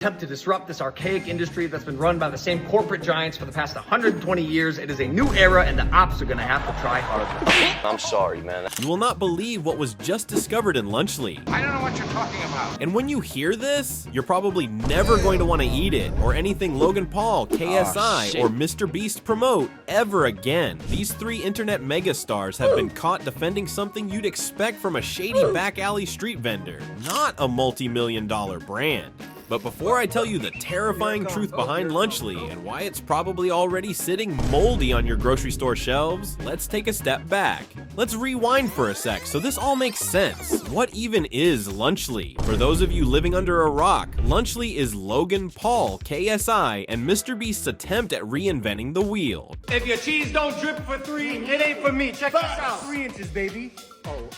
attempt to disrupt this archaic industry that's been run by the same corporate giants for the past 120 years. It is a new era, and the ops are gonna have to try harder. I'm sorry, man. You will not believe what was just discovered in Lunchly. I don't know what you're talking about. And when you hear this, you're probably never going to want to eat it, or anything Logan Paul, KSI, or Mr. Beast promote ever again. These three internet megastars have been caught defending something you'd expect from a shady back alley street vendor, not a multi-million-dollar brand. But before I tell you the terrifying truth behind Lunchly and why it's probably already sitting moldy on your grocery store shelves, let's take a step back. Let's rewind for a sec so this all makes sense. What even is Lunchly? For those of you living under a rock, Lunchly is Logan Paul, KSI, and Mr. Beast's attempt at reinventing the wheel. If your cheese don't drip for 3, it ain't for me. Check this out. 3 inches, baby.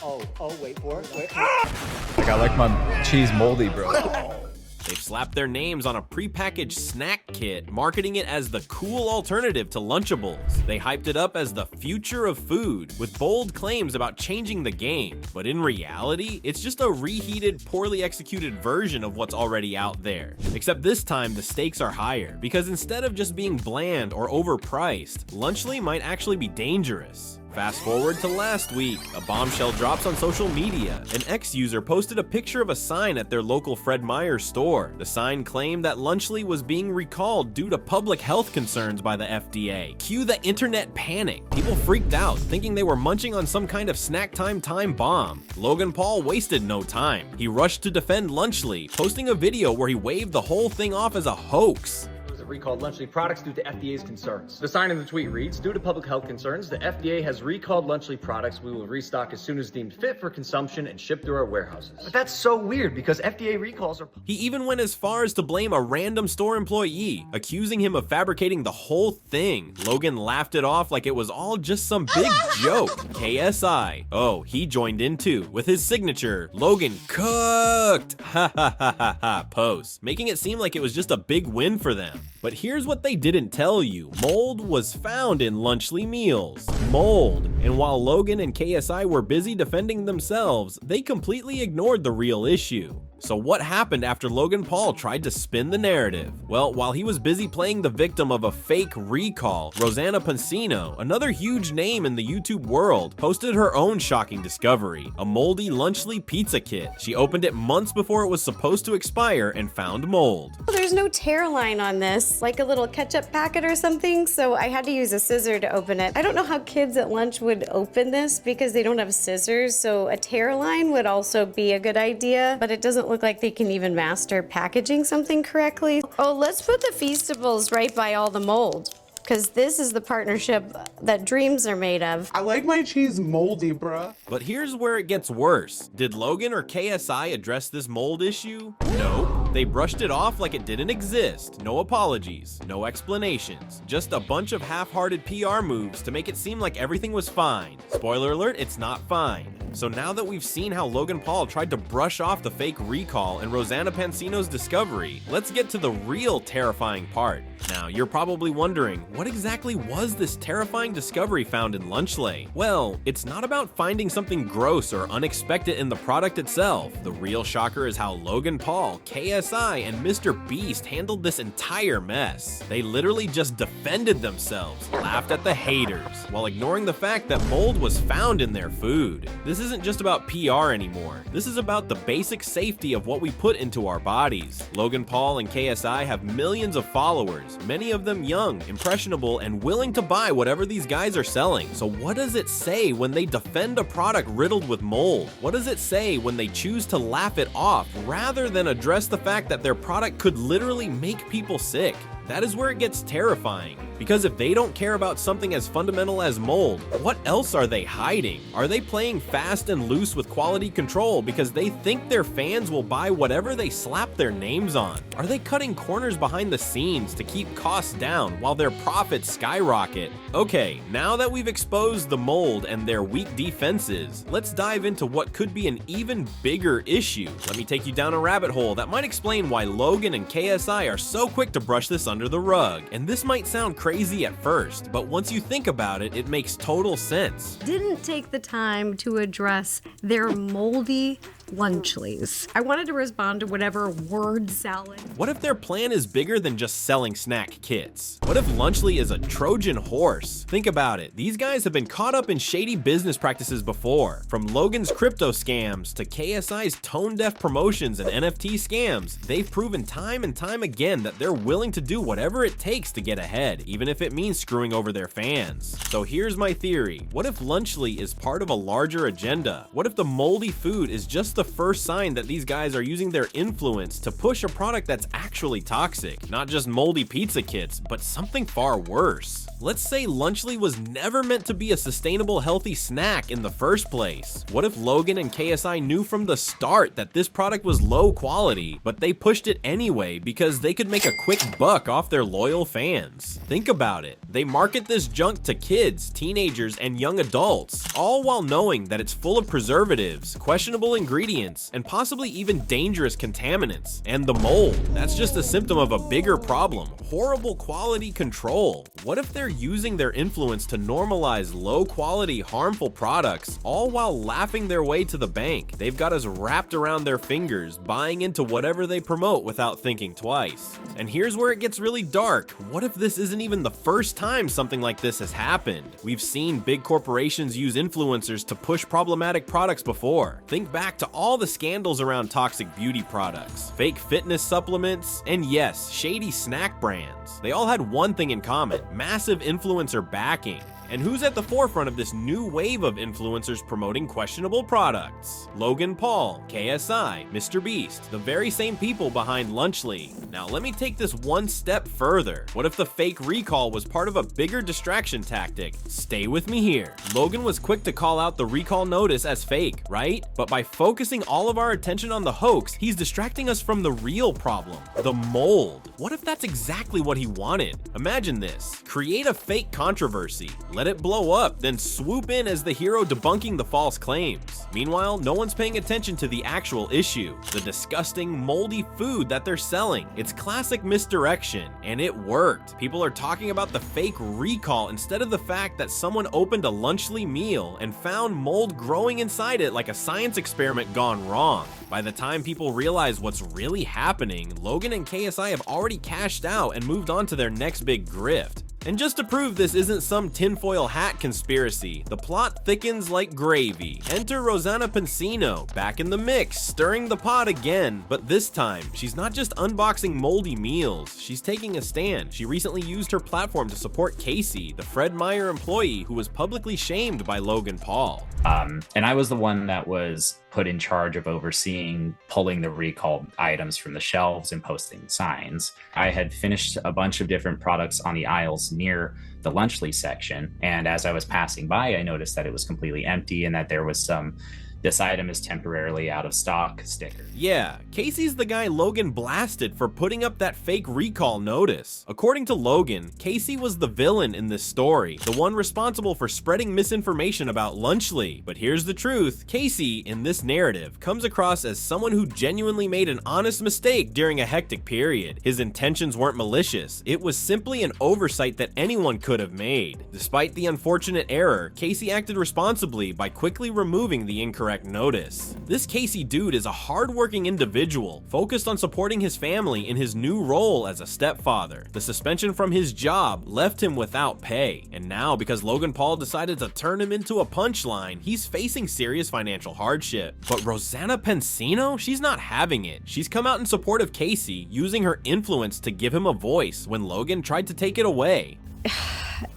Oh, wait for it. Wait. Like, I like my cheese moldy, bro. They've slapped their names on a prepackaged snack kit, marketing it as the cool alternative to Lunchables. They hyped it up as the future of food, with bold claims about changing the game. But in reality, it's just a reheated, poorly executed version of what's already out there. Except this time, the stakes are higher, because instead of just being bland or overpriced, Lunchly might actually be dangerous. Fast forward to last week, a bombshell drops on social media. An ex-user posted a picture of a sign at their local Fred Meyer store. The sign claimed that Lunchly was being recalled due to public health concerns by the FDA. Cue the internet panic. People freaked out, thinking they were munching on some kind of snack time bomb. Logan Paul wasted no time. He rushed to defend Lunchly, posting a video where he waved the whole thing off as a hoax. Recalled Lunchly products due to FDA's concerns. The sign in the tweet reads, due to public health concerns, the FDA has recalled Lunchly products. We will restock as soon as deemed fit for consumption and ship through our warehouses. But that's so weird because FDA recalls are... He even went as far as to blame a random store employee, accusing him of fabricating the whole thing. Logan laughed it off like it was all just some big joke. KSI. Oh, he joined in too, with his signature, Logan cooked, ha ha ha ha ha post, making it seem like it was just a big win for them. But here's what they didn't tell you. Mold was found in Lunchly meals. Mold. And while Logan and KSI were busy defending themselves, they completely ignored the real issue. So what happened after Logan Paul tried to spin the narrative? Well, while he was busy playing the victim of a fake recall, Rosanna Pansino, another huge name in the YouTube world, posted her own shocking discovery, a moldy Lunchly pizza kit. She opened it months before it was supposed to expire and found mold. There's no tear line on this, like a little ketchup packet or something, so I had to use a scissor to open it. I don't know how kids at lunch would open this because they don't have scissors, so a tear line would also be a good idea, but it doesn't look like they can even master packaging something correctly. Oh, let's put the Feastables right by all the mold, because this is the partnership that dreams are made of. I like my cheese moldy, bruh. But here's where it gets worse. Did Logan or KSI address this mold issue? Nope. They brushed it off like it didn't exist. No apologies, no explanations, just a bunch of half-hearted PR moves to make it seem like everything was fine. Spoiler alert, it's not fine. So now that we've seen how Logan Paul tried to brush off the fake recall and Rosanna Pansino's discovery, let's get to the real terrifying part. Now, you're probably wondering, what exactly was this terrifying discovery found in Lunchly? Well, it's not about finding something gross or unexpected in the product itself. The real shocker is how Logan Paul, KSI, and Mr. Beast handled this entire mess. They literally just defended themselves, laughed at the haters, while ignoring the fact that mold was found in their food. This isn't just about PR anymore. This is about the basic safety of what we put into our bodies. Logan Paul and KSI have millions of followers, many of them young, impressionable, and willing to buy whatever these guys are selling. So what does it say when they defend a product riddled with mold? What does it say when they choose to laugh it off rather than address the fact that their product could literally make people sick? That is where it gets terrifying, because if they don't care about something as fundamental as mold, what else are they hiding? Are they playing fast and loose with quality control because they think their fans will buy whatever they slap their names on? Are they cutting corners behind the scenes to keep costs down while their profits skyrocket? Okay, now that we've exposed the mold and their weak defenses, let's dive into what could be an even bigger issue. Let me take you down a rabbit hole that might explain why Logan and KSI are so quick to brush this under the rug. And this might sound crazy at first, but once you think about it, it makes total sense. Didn't take the time to address their moldy Lunchlies. I wanted to respond to whatever word salad. What if their plan is bigger than just selling snack kits? What if Lunchly is a Trojan horse? Think about it. These guys have been caught up in shady business practices before. From Logan's crypto scams to KSI's tone-deaf promotions and NFT scams, they've proven time and time again that they're willing to do whatever it takes to get ahead, even if it means screwing over their fans. So here's my theory. What if Lunchly is part of a larger agenda? What if the moldy food is just the first sign that these guys are using their influence to push a product that's actually toxic? Not just moldy pizza kits, but something far worse. Let's say Lunchly was never meant to be a sustainable, healthy snack in the first place. What if Logan and KSI knew from the start that this product was low quality, but they pushed it anyway because they could make a quick buck off their loyal fans? Think about it. They market this junk to kids, teenagers, and young adults, all while knowing that it's full of preservatives, questionable ingredients, and possibly even dangerous contaminants. And the mold, that's just a symptom of a bigger problem: horrible quality control. What if they're using their influence to normalize low-quality, harmful products, all while laughing their way to the bank? They've got us wrapped around their fingers, buying into whatever they promote without thinking twice. And here's where it gets really dark. What if this isn't even the first time something like this has happened? We've seen big corporations use influencers to push problematic products before. Think back to all the scandals around toxic beauty products, fake fitness supplements, and yes, shady snack brands. They all had one thing in common: massive influencer backing. And who's at the forefront of this new wave of influencers promoting questionable products? Logan Paul, KSI, Mr. Beast, the very same people behind Lunchly. Now let me take this one step further. What if the fake recall was part of a bigger distraction tactic? Stay with me here. Logan was quick to call out the recall notice as fake, right? But by focusing all of our attention on the hoax, he's distracting us from the real problem: the mold. What if that's exactly what he wanted? Imagine this. Create a fake controversy, let it blow up, then swoop in as the hero debunking the false claims. Meanwhile, no one's paying attention to the actual issue: the disgusting, moldy food that they're selling. It's classic misdirection, and it worked. People are talking about the fake recall instead of the fact that someone opened a Lunchly meal and found mold growing inside it like a science experiment gone wrong. By the time people realize what's really happening, Logan and KSI have already cashed out and moved on to their next big grift. And just to prove this isn't some tinfoil hat conspiracy, the plot thickens like gravy. Enter Rosanna Pansino, back in the mix, stirring the pot again. But this time, she's not just unboxing moldy meals, she's taking a stand. She recently used her platform to support Casey, the Fred Meyer employee who was publicly shamed by Logan Paul. And I was the one that was put in charge of overseeing pulling the recalled items from the shelves and posting signs. I had finished a bunch of different products on the aisles near the Lunchly section, and as I was passing by, I noticed that it was completely empty and that there was some "this item is temporarily out of stock" sticker. Yeah, Casey's the guy Logan blasted for putting up that fake recall notice. According to Logan, Casey was the villain in this story, the one responsible for spreading misinformation about Lunchly. But here's the truth: Casey, in this narrative, comes across as someone who genuinely made an honest mistake during a hectic period. His intentions weren't malicious, it was simply an oversight that anyone could have made. Despite the unfortunate error, Casey acted responsibly by quickly removing the incorrect notice. This Casey dude is a hardworking individual, focused on supporting his family in his new role as a stepfather. The suspension from his job left him without pay, and now because Logan Paul decided to turn him into a punchline, he's facing serious financial hardship. But Rosanna Pansino, she's not having it. She's come out in support of Casey, using her influence to give him a voice when Logan tried to take it away.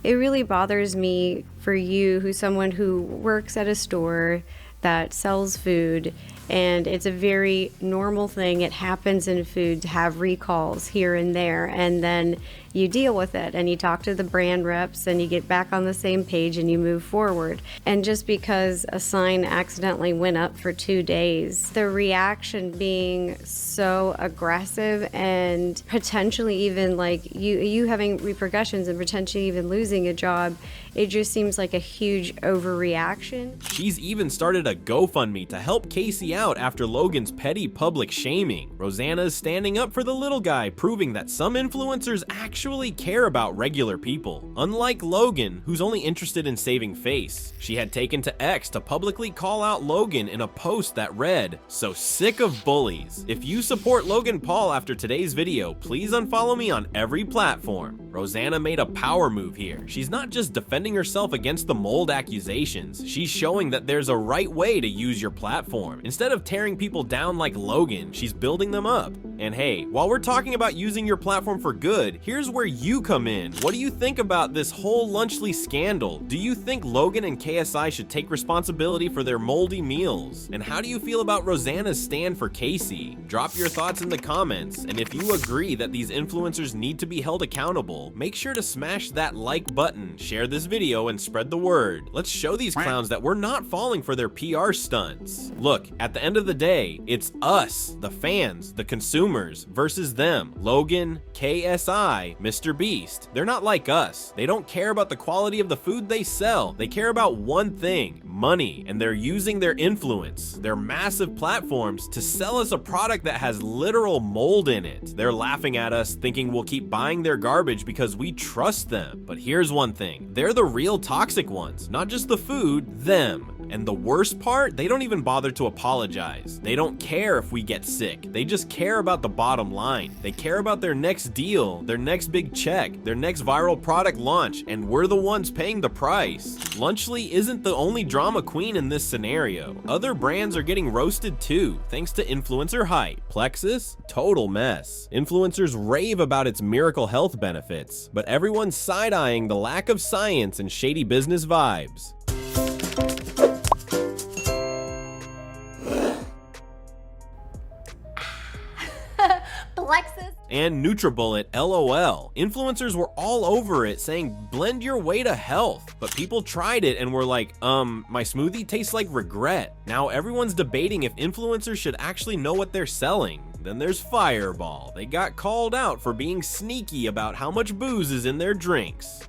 It really bothers me for you, who's someone who works at a store that sells food, and it's a very normal thing. It happens in food to have recalls here and there, and then you deal with it and you talk to the brand reps and you get back on the same page and you move forward. And just because a sign accidentally went up for 2 days, the reaction being so aggressive and potentially even like you having repercussions and potentially even losing a job, it just seems like a huge overreaction. She's even started a GoFundMe to help Casey out after Logan's petty public shaming. Rosanna is standing up for the little guy, proving that some influencers actually care about regular people. Unlike Logan, who's only interested in saving face. She had taken to X to publicly call out Logan in a post that read, "So sick of bullies. If you support Logan Paul after today's video, please unfollow me on every platform." Rosanna made a power move here. She's not just defending herself against the mold accusations, she's showing that there's a right way to use your platform. Instead of tearing people down like Logan, she's building them up. And hey, while we're talking about using your platform for good, here's where you come in. What do you think about this whole Lunchly scandal? Do you think Logan and KSI should take responsibility for their moldy meals? And how do you feel about Rosanna's stand for Casey? Drop your thoughts in the comments, and if you agree that these influencers need to be held accountable, make sure to smash that like button, share this video, and spread the word. Let's show these clowns that we're not falling for their PR stunts. Look, at the end of the day, it's us, the fans, the consumers, versus them. Logan, KSI, Mr. Beast. They're not like us. They don't care about the quality of the food they sell. They care about one thing, money, and they're using their influence, their massive platforms, to sell us a product that has literal mold in it. They're laughing at us, thinking we'll keep buying their garbage because we trust them. But here's one thing, they're the real toxic ones, not just the food, them. And the worst part, they don't even bother to apologize. They don't care if we get sick. They just care about the bottom line. They care about their next deal, their next big check, their next viral product launch, and we're the ones paying the price. Lunchly isn't the only drama queen in this scenario. Other brands are getting roasted too, thanks to influencer hype. Plexus? Total mess. Influencers rave about its miracle health benefits, but everyone's side-eyeing the lack of science and shady business vibes. Plexus. And NutriBullet, LOL. Influencers were all over it saying blend your way to health, but people tried it and were like, my smoothie tastes like regret. Now everyone's debating if influencers should actually know what they're selling. Then there's Fireball. They got called out for being sneaky about how much booze is in their drinks.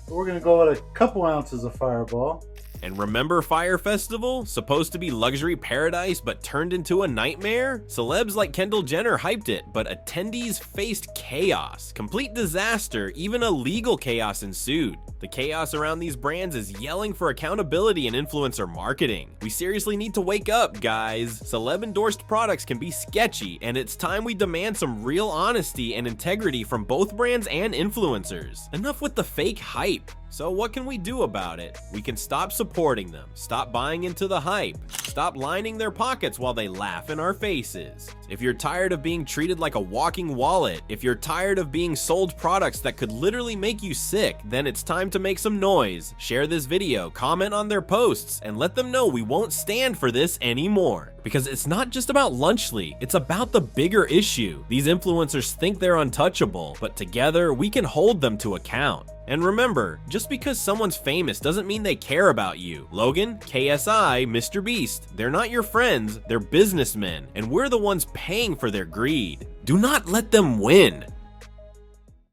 We're gonna go at a couple ounces of Fireball. And remember Fire Festival? Supposed to be luxury paradise but turned into a nightmare? Celebs like Kendall Jenner hyped it, but attendees faced chaos. Complete disaster, even illegal chaos ensued. The chaos around these brands is yelling for accountability in influencer marketing. We seriously need to wake up, guys. Celeb-endorsed products can be sketchy, and it's time we demand some real honesty and integrity from both brands and influencers. Enough with the fake hype. So what can we do about it? We can stop supporting them, stop buying into the hype, stop lining their pockets while they laugh in our faces. If you're tired of being treated like a walking wallet, if you're tired of being sold products that could literally make you sick, then it's time to make some noise. Share this video, comment on their posts, and let them know we won't stand for this anymore. Because it's not just about Lunchly, it's about the bigger issue. These influencers think they're untouchable, but together we can hold them to account. And remember, just because someone's famous doesn't mean they care about you. Logan, KSI, Mr. Beast, they're not your friends, they're businessmen, and we're the ones paying for their greed. Do not let them win.